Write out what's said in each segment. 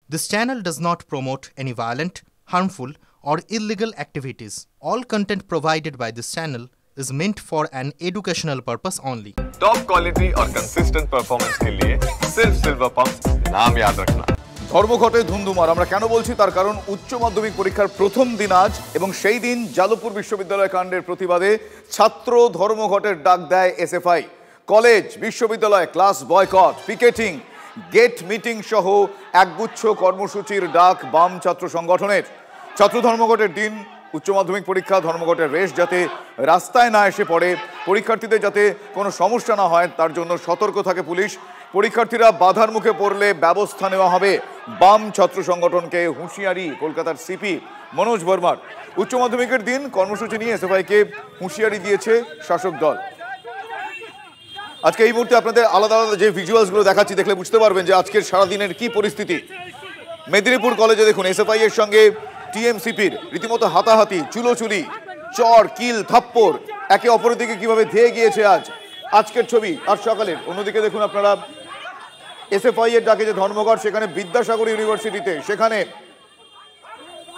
This channel does not promote any violent, harmful, or illegal activities. All content provided by this channel is meant for an educational purpose only. Top quality और consistent performance के लिए सिर्फ silver pump नाम याद रखना। ধর্মঘটে ধুন্ধুমার। আমরা কেন বলছি তার কারণ উচ্চ মাধ্যমিক পরীক্ষার প্রথম দিন আজ এবং সেই দিন যাদবপুর বিশ্ববিদ্যালয় কাণ্ডের প্রতিবাদে ছাত্র ধর্মঘটের ডাক দেয় এসএফআই। কলেজ বিশ্ববিদ্যালয় class boycott, picketing, gate meeting সহ একগুচ্ছ কর্মসূচির ডাক বাম ছাত্র সংগঠনের। ছাত্র ধর্মঘটের দিন উচ্চ মাধ্যমিক পরীক্ষা ধর্মঘটের রেশ যাতে রাস্তায় না এসে পড়ে, পরীক্ষার্থীদের যাতে কোনো সমস্যা না হয় তার জন্য সতর্ক থাকে পুলিশ। পরীক্ষার্থীরা বাধার মুখে পড়লে ব্যবস্থা নেওয়া হবে, বাম ছাত্র সংগঠনকে হুঁশিয়ারি কলকাতার সিপি মনোজ বর্মার। উচ্চ মাধ্যমিকের দিন কর্মসূচি নিয়ে এসএফআইকে হুঁশিয়ারি দিয়েছে শাসক দল। আজকে এই মুহূর্তে আপনাদের আলাদা আলাদা যে ভিজুয়ালসগুলো দেখাচ্ছি, দেখলে বুঝতে পারবেন যে আজকের সারাদিনের কি পরিস্থিতি। মেদিনীপুর কলেজে দেখুন এসএফআই এর সঙ্গে টিএমসিপির রীতিমতো হাতাহাতি, চুলোচুলি, চর, কিল, থাপ্পড় একে অপরের দিকে কিভাবে ধেয়ে গিয়েছে আজকের ছবি আজ সকালের। অন্যদিকে দেখুন আপনারা এসএফআই এর ডাকে যে ধর্মঘট, সেখানে বিদ্যাসাগর ইউনিভার্সিটিতে সেখানে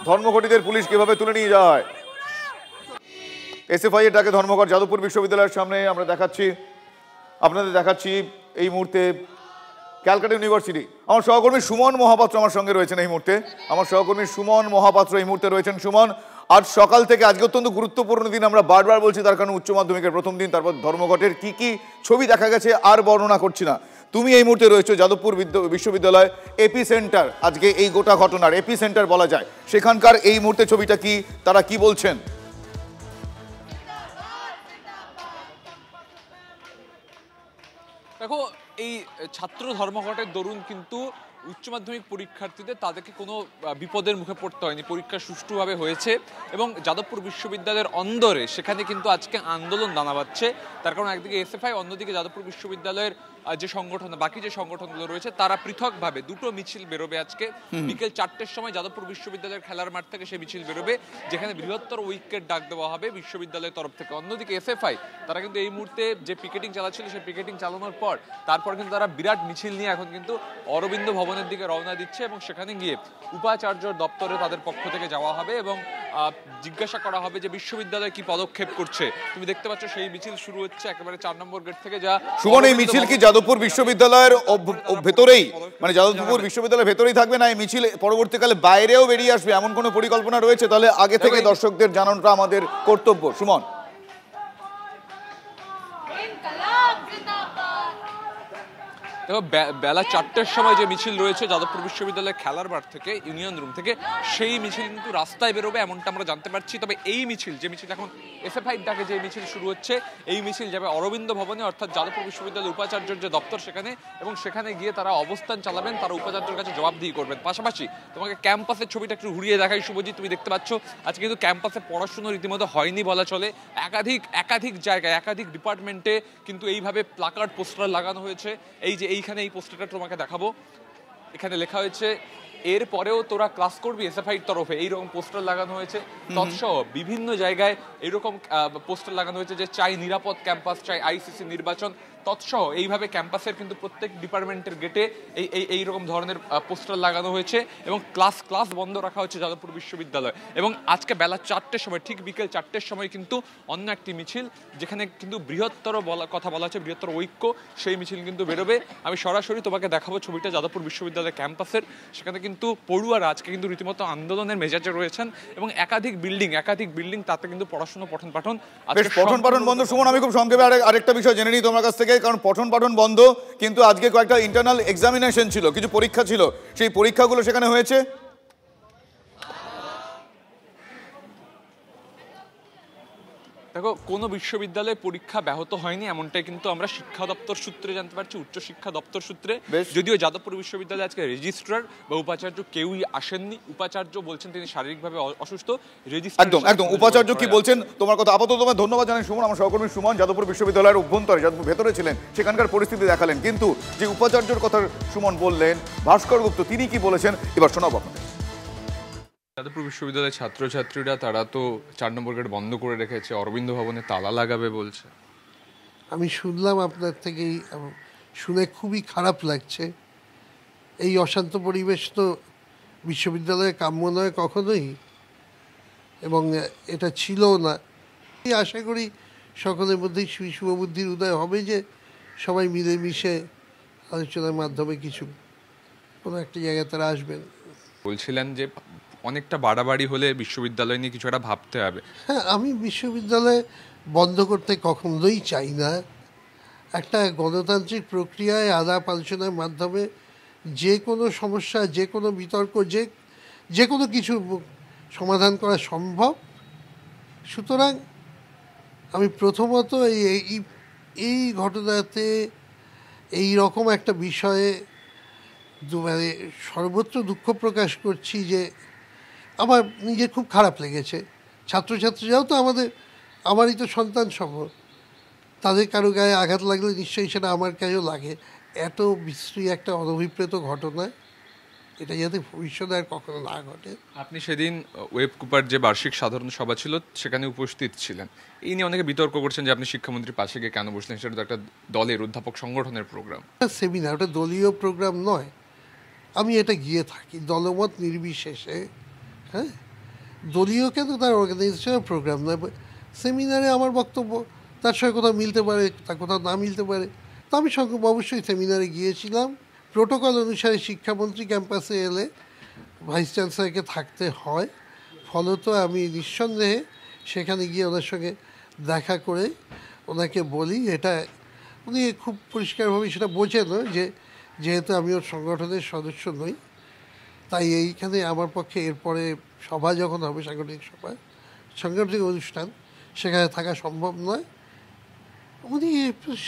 ধর্মঘটীদের পুলিশ কিভাবে তুলে নিয়ে যাওয়া হয়। এসএফআই এর ডাকে ধর্মঘট যাদবপুর বিশ্ববিদ্যালয়ের সামনে আমরা আপনাদের দেখাচ্ছি এই মুহূর্তে ক্যালকাটা ইউনিভার্সিটি। আমার সহকর্মী সুমন মহাপাত্র আমার সঙ্গে রয়েছেন এই মুহূর্তে। এই মুহূর্তে রয়েছেন সুমন। আজ সকাল থেকে আজকে অত্যন্ত গুরুত্বপূর্ণ দিন, আমরা বারবার বলছি, তার কারণ উচ্চ মাধ্যমিকের প্রথম দিন, তারপর ধর্মঘটের কি কি ছবি দেখা গেছে আর বর্ণনা করছি না। তুমি এই মুহূর্তে রয়েছো যাদবপুর বিশ্ববিদ্যালয় এপি সেন্টার, আজকে এই গোটা ঘটনার এপি সেন্টার বলা যায়। সেখানকার এই মুহূর্তে ছবিটা কি, তারা কি বলছেন? দেখো, এই ছাত্র ধর্মঘটের দরুন কিন্তু উচ্চ মাধ্যমিক পরীক্ষার্থীদের তাদেরকে কোনো বিপদের মুখে পড়তে হয়নি, পরীক্ষা সুষ্ঠুভাবে হয়েছে। এবং যাদবপুর বিশ্ববিদ্যালয়ের অন্দরে সেখানে কিন্তু আজকে আন্দোলন দানা বাঁধছে। তার কারণ একদিকে এসএফআই, অন্যদিকে যাদবপুর বিশ্ববিদ্যালয়ের যে সংগঠন, বাকি যে সংগঠনগুলো রয়েছে তারা পৃথকভাবে দুটো মিছিল বেরোবে আজকে। বিকেল 4টের সময় যাদবপুর বিশ্ববিদ্যালয়ের খেলার মাঠ থেকে সেই মিছিল বেরোবে, যেখানে বৃহত্তর ঐক্যের ডাক দেওয়া হবে বিশ্ববিদ্যালয়ের তরফ থেকে। অন্যদিকে এসএফআই তারা কিন্তু এই মুহূর্তে যে পিকেটিং চালাচ্ছিল, সেই পিকেটিং চালানোর তারপর কিন্তু তারা বিরাট মিছিল নিয়ে এখন কিন্তু অরবিন্দ ভবনের দিকে রওনা দিচ্ছে এবং সেখানে গিয়ে উপাচার্যর দপ্তরে তাদের পক্ষ থেকে যাওয়া হবে এবং জিজ্ঞাসা করা হবে যে বিশ্ববিদ্যালয় কি পদক্ষেপ করছে। তুমি দেখতে পাচ্ছ সেই মিছিল শুরু হচ্ছে একেবারে 4 নম্বর গেট থেকে। যা সুমন, এই মিছিল কি যাদবপুর বিশ্ববিদ্যালয়ের ভেতরেই, মানে যাদবপুর বিশ্ববিদ্যালয়ের ভেতরেই থাকবে, না এই মিছিল পরবর্তীকালে বাইরেও বেরিয়ে আসবে এমন কোনো পরিকল্পনা রয়েছে? তাহলে আগে থেকে দর্শকদের জানানোটা আমাদের কর্তব্য। সুমন, দেখো, বেলা 4টের সময় যে মিছিল রয়েছে যাদবপুর বিশ্ববিদ্যালয়ের খেলার মাঠ থেকে, ইউনিয়ন রুম থেকে, সেই মিছিল কিন্তু রাস্তায় বেরোবে এমনটা আমরা জানতে পারছি। তবে এই মিছিল, যে মিছিল এখন এসএফআই ডাকে যে মিছিল শুরু হচ্ছে, এই মিছিল যাবে অরবিন্দ ভবনে, অর্থাৎ যাদবপুর বিশ্ববিদ্যালয়ের উপাচার্যের যে দপ্তর সেখানে, এবং সেখানে গিয়ে তারা অবস্থান চালাবেন, তারা উপাচার্যের কাছে জবাবদিহি করবেন। পাশাপাশি তোমাকে ক্যাম্পাসের ছবিটা একটু ঘুরিয়ে দেখাই শুভজিৎ। তুমি দেখতে পাচ্ছ আজকে কিন্তু ক্যাম্পাসে পড়াশুনো রীতিমতো হয়নি বলা চলে। একাধিক জায়গায়, একাধিক ডিপার্টমেন্টে কিন্তু এইভাবে প্লাকার্ড, পোস্টার লাগানো হয়েছে। এই যে এইখানে এই পোস্টারটা তোমাকে দেখাবো, এখানে লেখা হয়েছে এরপরেও তোরা ক্লাস করবি, এসএফআইর তরফে এইরকম পোস্টার লাগানো হয়েছে। তৎসহ বিভিন্ন জায়গায় এরকম পোস্টার লাগানো হয়েছে যে চাই নিরাপদ ক্যাম্পাস, চাই আইসিসি নির্বাচন। তৎসহ এইভাবে ক্যাম্পাসের কিন্তু প্রত্যেক ডিপার্টমেন্টের গেটে এইরকম ধরনের পোস্টার লাগানো হয়েছে এবং ক্লাস বন্ধ রাখা হচ্ছে যাদবপুর বিশ্ববিদ্যালয়। এবং আজকে বেলা 4টের সময়, ঠিক বিকেল 4টের সময় কিন্তু অন্য একটি মিছিল, যেখানে কিন্তু বৃহত্তর কথা বলা হচ্ছে, বৃহত্তর ঐক্য, সেই মিছিল কিন্তু বেরোবে। আমি সরাসরি তোমাকে দেখাবো ছবিটা যাদবপুর বিশ্ববিদ্যালয় ক্যাম্পাসের। সেখানে কিন্তু পড়ুয়ারা আজকে কিন্তু রীতিমতো আন্দোলনের মেজাজে রয়েছেন এবং একাধিক বিল্ডিং, তাতে কিন্তু পড়াশোনা, পঠন পাঠন বন্ধ। সুমন, আমি খুব সংক্ষেপে আরেকটা বিষয় জেনে নিই তোমার কাছ থেকে, কারণ পঠন পাঠন বন্ধ, কিন্তু আজকে কয়েকটা ইন্টারনাল এক্সামিনেশন ছিল, কিছু পরীক্ষা ছিল, সেই পরীক্ষাগুলো সেখানে হয়েছে। দেখো, কোনো বিশ্ববিদ্যালয়ে পরীক্ষা ব্যাহত হয়নি এমনটাই কিন্তু আমরা শিক্ষা দপ্তর সূত্রে জানতে পারছি, উচ্চ শিক্ষা দপ্তর সূত্রে। যদিও যাদবপুর বিশ্ববিদ্যালয়ে আজকে রেজিস্ট্রার বা উপাচার্য কেউই আসেননি। উপাচার্য বলছেন তিনি শারীরিকভাবে অসুস্থ। একদম উপাচার্য কি বলছেন তোমার কথা আপাতত তোমায় ধন্যবাদ জানাই সুমন। আমার সহকর্মী সুমন যাদবপুর বিশ্ববিদ্যালয়ের অভ্যন্তরে, যাদবপুর ভেতরে ছিলেন, সেখানকার পরিস্থিতি দেখালেন। কিন্তু যে উপাচার্যর কথা সুমন বললেন, ভাস্কর গুপ্ত, তিনি কি বলেছেন এবার শোনাবো আপনাদের। যাদবপুর বিশ্ববিদ্যালয়ের ছাত্রছাত্রীরা তারা তো 4 নম্বর গেট বন্ধ করে রেখেছে, অরবিন্দ ভবনে তালা লাগাবে বলছে। আমি শুনলাম আপনার থেকেই, শুনে খুবই খারাপ লাগছে। এই অশান্ত পরিবেশ তো বিশ্ববিদ্যালয়ে কাম্য নয় কখনোই, এবং এটা ছিল না। আশা করি সকলের মধ্যেই শুভবুদ্ধির উদয় হবে যে সবাই মিলেমিশে আলোচনার মাধ্যমে কোনো একটা জায়গায় তারা আসবেন। বলছিলেন যে অনেকটা বাড়াবাড়ি হলে বিশ্ববিদ্যালয় নিয়ে কিছু একটা ভাবতে হবে। হ্যাঁ, আমি বিশ্ববিদ্যালয় বন্ধ করতে কখনোই চাই না। একটা গণতান্ত্রিক প্রক্রিয়ায় আলাপ আলোচনার মাধ্যমে যে কোনো সমস্যা, যে কোনো বিতর্ক, যে কোনো কিছু সমাধান করা সম্ভব। সুতরাং আমি প্রথমত এই ঘটনাতে এই রকম একটা বিষয়ে মানে সর্বত্র দুঃখ প্রকাশ করছি যে আমার নিজের খুব খারাপ লেগেছে। ছাত্রছাত্রীরাও তো আমারই তো সন্তান সম, তাদের কারো গায়ে আঘাত লাগলে নিশ্চয়ই সেটা আমার গায়েও লাগে। এত বিশ্রী একটা অনভিপ্রেত ঘটনা, এটা যাতে ভবিষ্যতে আর কখনো না ঘটে। আপনি সেদিন ওয়েব কুপার যে বার্ষিক সাধারণ সভা ছিল সেখানে উপস্থিত ছিলেন। এই নিয়ে অনেকে বিতর্ক করছেন যে আপনি শিক্ষামন্ত্রীর পাশে গিয়ে কেন বসলেন, সেটা তো একটা দলের অধ্যাপক সংগঠনের প্রোগ্রাম, সেমিনার, ওটা দলীয় প্রোগ্রাম নয়। আমি এটা গিয়ে থাকি দলমত নির্বিশেষে। হ্যাঁ, দলীয় কেন, তার অর্গানাইজেশনের প্রোগ্রাম নয়। সেমিনারে আমার বক্তব্য তার সঙ্গে কোথাও মিলতে পারে, তা কোথাও না মিলতে পারে। তো আমি অবশ্যই সেমিনারে গিয়েছিলাম। প্রোটোকল অনুসারে শিক্ষামন্ত্রী ক্যাম্পাসে এলে ভাইস চ্যান্সেলরকে থাকতে হয়, ফলত আমি নিঃসন্দেহে সেখানে গিয়ে ওনার সঙ্গে দেখা করে ওনাকে বলি। এটা উনি খুব পরিষ্কারভাবে সেটা বোঝেন যে যেহেতু আমি ওর সংগঠনের সদস্য নই, তাই এইখানে আমার পক্ষে এরপরে সভা যখন হবে, সাংগঠনিক অনুষ্ঠান, সেখানে থাকা সম্ভব নয়। উনি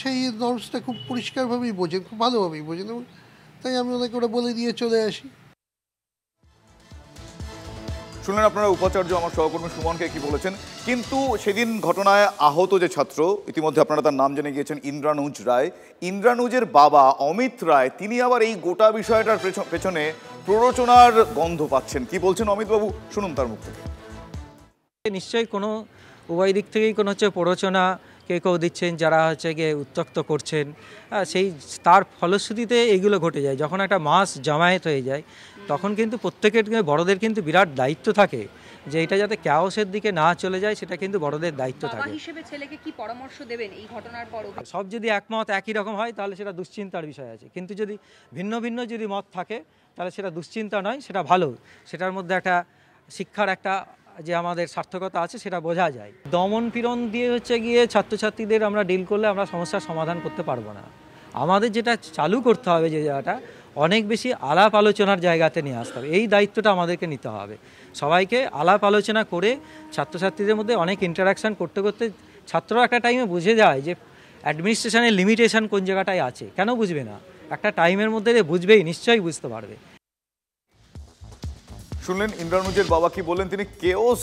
সেই নর্মসটা খুব পরিষ্কারভাবেই বোঝেন, খুব ভালোভাবেই বোঝেন, এবং তাই আমি ওনাকে ওটা বলে দিয়ে চলে আসি। শুনলেন আপনারা উপাচার্য আমার সহকর্মী সুমনকে কি বলেছেন। কিন্তু সেদিন ঘটনায় আহত যে ছাত্র, ইতিমধ্যে আপনারা তার নাম জেনে গিয়েছেন, ইন্দ্রানুজ রায়। ইন্দ্রানুজের বাবা অমিত রায়, তিনি আবার এই গোটা বিষয়টার পেছনে প্ররোচনার গন্ধ পাচ্ছেন। কি বলছেন অমিতবাবু, শুনুন তার মুখ থেকে। নিশ্চয়ই কোনো উভয় দিক থেকেই কোনো প্ররোচনা কেউ দিচ্ছেন, যারা গিয়ে উত্ত্যক্ত করছেন, সেই তার ফলশ্রুতিতে এইগুলো ঘটে যায়। যখন একটা মাস জামায়াত হয়ে যায় তখন কিন্তু প্রত্যেকের বড়দের কিন্তু বিরাট দায়িত্ব থাকে যে এটা যাতে ক্যাওসের দিকে না চলে যায়, সেটা কিন্তু বড়দের দায়িত্ব থাকে। বাবা হিসেবে ছেলেকে কি পরামর্শ দেবেন এই ঘটনার পর? সব যদি একমত একই রকম হয় তাহলে সেটা দুশ্চিন্তার বিষয় আছে, কিন্তু যদি ভিন্ন ভিন্ন যদি মত থাকে তাহলে সেটা দুশ্চিন্তা নয়, সেটা ভালো। সেটার মধ্যে একটা শিক্ষার একটা যে আমাদের সার্থকতা আছে সেটা বোঝা যায়। দমন পীড়ন দিয়ে গিয়ে ছাত্রছাত্রীদের আমরা ডিল করলে আমরা সমস্যার সমাধান করতে পারবো না। আমাদের যেটা চালু করতে হবে, যে জায়গাটা অনেক বেশি আলাপ আলোচনার জায়গাতে নিয়ে আসতে হবে, এই দায়িত্বটা আমাদেরকে নিতে হবে। সবাইকে আলাপ আলোচনা করে ছাত্রছাত্রীদের মধ্যে অনেক ইন্টারাকশান করতে করতে ছাত্ররা একটা টাইমে বুঝে যায় যে অ্যাডমিনিস্ট্রেশনের লিমিটেশন কোন জায়গাটায় আছে। কেন বুঝবে না? একটা টাইমের মধ্যে বুঝবেই, নিশ্চয়ই বুঝতে পারবে। শুনলেন ইন্দ্রানুজের বাবা কি বললেন। তিনি কেওস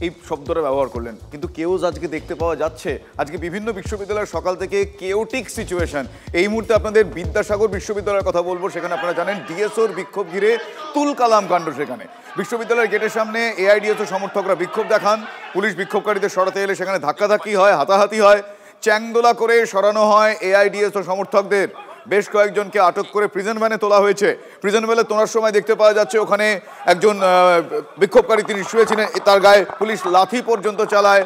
এই শব্দটা ব্যবহার করলেন, কিন্তু কেওস আজকে দেখতে পাওয়া যাচ্ছে। আজকে বিভিন্ন বিশ্ববিদ্যালয়ের সকাল থেকে কেওটিক সিচুয়েশন। এই মুহূর্তে আপনাদের বিদ্যাসাগর বিশ্ববিদ্যালয়ের কথা বলবো। সেখানে আপনারা জানেন ডিএসওর বিক্ষোভ ঘিরে তুল কালাম কাণ্ড। সেখানে বিশ্ববিদ্যালয়ের গেটের সামনে এআইডিএসও সমর্থকরা বিক্ষোভ দেখান। পুলিশ বিক্ষোভকারীদের সরাতে এলে সেখানে ধাক্কাধাক্কি হয়, হাতাহাতি হয়, চ্যাংদোলা করে সরানো হয় এআইডিএসও সমর্থকদের। বেশ কয়েকজনকে আটক করে প্রিজন ভ্যানে তোলা হয়েছে। প্রিজন ভ্যানে তোলার সময় দেখতে পাওয়া যাচ্ছে ওখানে একজন বিক্ষোভকারী, তিনি শুয়েছিলেন, তার গায়ে পুলিশ লাথি পর্যন্ত চালায়,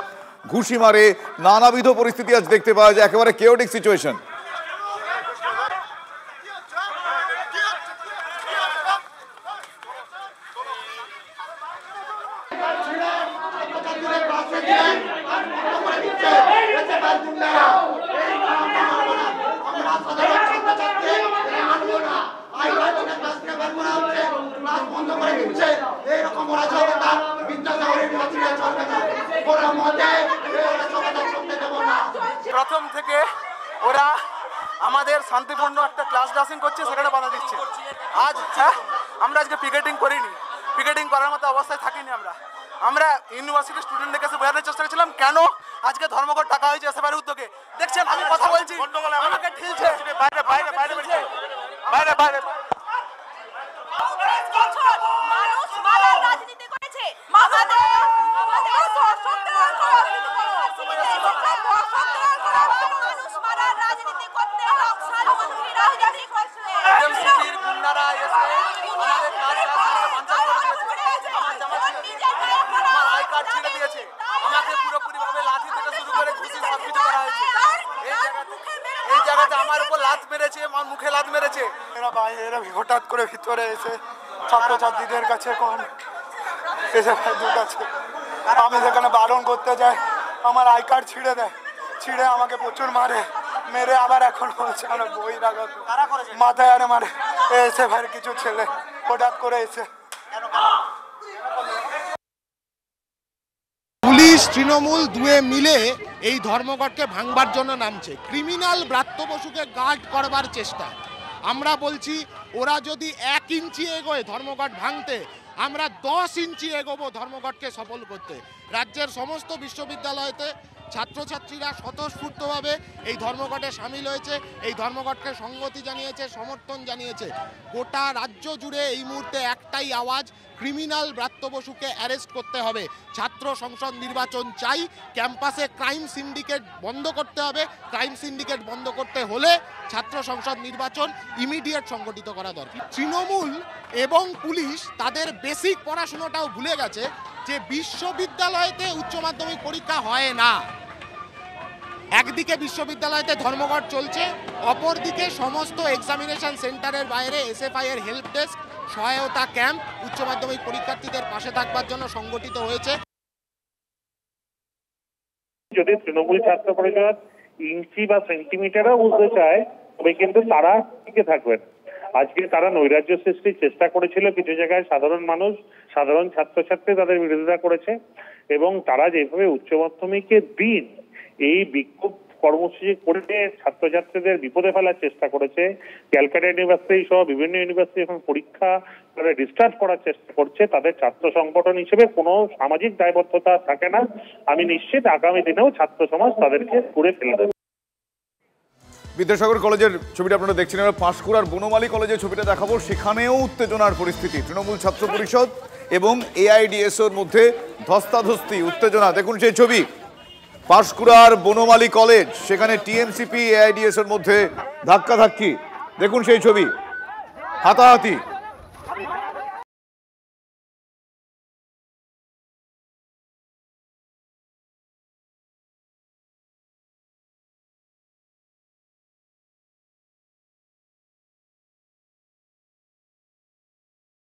ঘুষি মারে, নানাবিধ পরিস্থিতি আজ দেখতে পাওয়া যায়। একেবারে কেওটিক সিচুয়েশন। প্রথম থেকে ওরা আমাদের শান্তিপূর্ণ একটা ক্লাস ড্রাসিং করছে, সেখানে বাধা দিচ্ছে। আজ আমরা আজকে পিকেটিং করিনি, পিকেটিং করার মতো অবস্থায় থাকিনি। আমরা ইউনিভার্সিটির স্টুডেন্টদের কাছে বোঝানোর চেষ্টা করেছিলাম কেন আজকে ধর্মঘট ডাকা হয়েছে এসএফআইয়ের উদ্যোগে। দেখছেন আমি কথা বলছি, আমাকে ঠেলছে বাইরে বাইরে বাইরে বাইরে বাইরে। মানুষ মারার রাজনীতি করেছে, আমাদের রাজনীতি করতে রাজনীতি করছে। গুন্ডারা এসে আমাদের মেরেছে, মুখে লাত মেরেছে। এরা হঠাৎ করে ভিতরে এসে ছাত্রছাত্রীদের কাছে এসএফআই দূত আছে, আমি সেখানে বারণ করতে যাই, আমার আই কার্ড ছিঁড়ে দেয়, ছিঁড়ে আমাকে প্রচুর মারে, মেরে আবার এখন বলছে আমার বই রাখা মাথায় আরে মারে। এসএফআই কিছু ছেলে হঠাৎ করে এসে। পুলিশ তৃণমূল দুয়ে মিলে এই ধর্মঘটকে ভাঙবার জন্য নামছে। ক্রিমিনাল ব্রাত্য বসুকে গার্ড করবার চেষ্টা। আমরা বলছি ওরা যদি 1 ইঞ্চি এগোয় ধর্মঘট ভাঙতে, আমরা 10 ইঞ্চি এগোবো ধর্মঘটকে সফল করতে। রাজ্যের সমস্ত বিশ্ববিদ্যালয়তে ছাত্রছাত্রীরা স্বতঃস্ফূর্তভাবে এই ধর্মঘটে সামিল হয়েছে, এই ধর্মঘটকে সংগতি জানিয়েছে, সমর্থন জানিয়েছে। গোটা রাজ্য জুড়ে এই মুহূর্তে একটাই আওয়াজ, ক্রিমিনাল ব্রাত্য বসুকে অ্যারেস্ট করতে হবে। ছাত্র সংসদ নির্বাচন চাই, ক্যাম্পাসে ক্রাইম সিন্ডিকেট বন্ধ করতে হবে। ক্রাইম সিন্ডিকেট বন্ধ করতে হলে ছাত্র সংসদ নির্বাচন ইমিডিয়েট সংগঠিত করা দরকার। তৃণমূল এবং পুলিশ তাদের বেসিক পড়াশোনাটাও ভুলে গেছে যে বিশ্ববিদ্যালয়েতে উচ্চ মাধ্যমিক পরীক্ষা হয় না। একদিকে বিশ্ববিদ্যালয়তে ধর্মঘট চলছে, অপরদিকে সমস্ত এক্সামিনেশন সেন্টারের বাইরে এসএফআই এর হেল্প ডেস্ক, সহায়তা ক্যাম্প উচ্চ মাধ্যমিক পরীক্ষার্থীদের পাশে থাকবার জন্য সংগঠিত হয়েছে। যদি তৃণমূল ছাত্র পরিষদ ইঞ্চি বা সেন্টিমিটারও বুঝতে চায় তবে কিন্তু তারা টিকে থাকবেন। আজকে তারা নৈরাজ্য সৃষ্টির চেষ্টা করেছিল, কিছু জায়গায় সাধারণ মানুষ, সাধারণ ছাত্রছাত্রী তাদের বিরোধিতা করেছে, এবং তারা যেভাবে উচ্চ মাধ্যমিকের দিন এই বিক্ষোভ কর্মসূচি করে ছাত্রছাত্রীদের বিপদে ফেলার চেষ্টা করেছে, ক্যালকাটা ইউনিভার্সিটি সহ বিভিন্ন ইউনিভার্সিটি এখন পরীক্ষা তারা ডিস্টার্ব করার চেষ্টা করছে, তাদের ছাত্র সংগঠন হিসেবে কোনো সামাজিক দায়বদ্ধতা থাকে না। আমি নিশ্চিত আগামী দিনেও ছাত্র সমাজ তাদেরকে করে ফেলে দেবে। বিদ্যাসাগর কলেজের ছবিটা আপনারা দেখছেন, এবার পাঁশকুড়ার বনমালী কলেজের ছবিটা দেখাবো। সেখানেও উত্তেজনার পরিস্থিতি, তৃণমূল ছাত্র পরিষদ এবং এআইডিএসওর মধ্যে ধস্তাধস্তি, উত্তেজনা। দেখুন সেই ছবি, পাঁশকুড়ার বনমালী কলেজ, সেখানে টিএমসিপি এআইডিএসওর মধ্যে ধাক্কাধাক্কি। দেখুন সেই ছবি, হাতাহাতি।